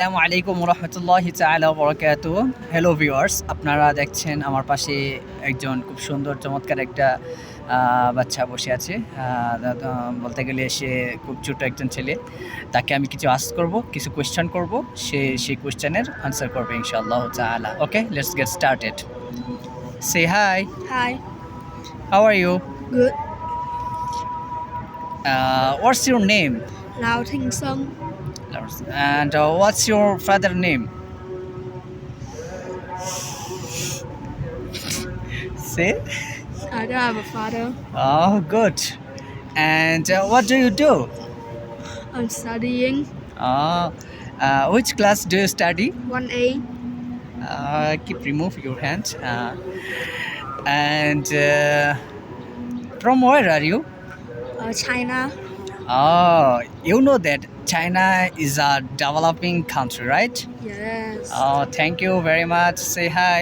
আসসালামু আলাইকুম রহমতুল্লাহি তাআলা ওয়া বারাকাতুহু। হ্যালো ভিউয়ার্স, আপনারা দেখছেন আমার পাশে একজন খুব সুন্দর চমৎকার একটা বাচ্চা বসে আছে। বলতে গেলে সে খুব ছোট একজন ছেলে। তাকে আমি কিছু আস্ক করব, কিছু কোয়েশ্চেন করব। সে সেই কোয়েশ্চেনের আনসার করবে ইনশাআল্লাহ তাআলা। Okay, let's get started. Say hi, Hi, how are you? good. What's your name? Lao Thanh Sâm, And what's your father name? Say. I don't have a father. Oh, good. And what do you do? I'm studying Which class do you study? 1A, Remove your hand. And from where are you? China. Oh, you know that China is a developing country, right? Yes. Oh, thank you very much. Say hi.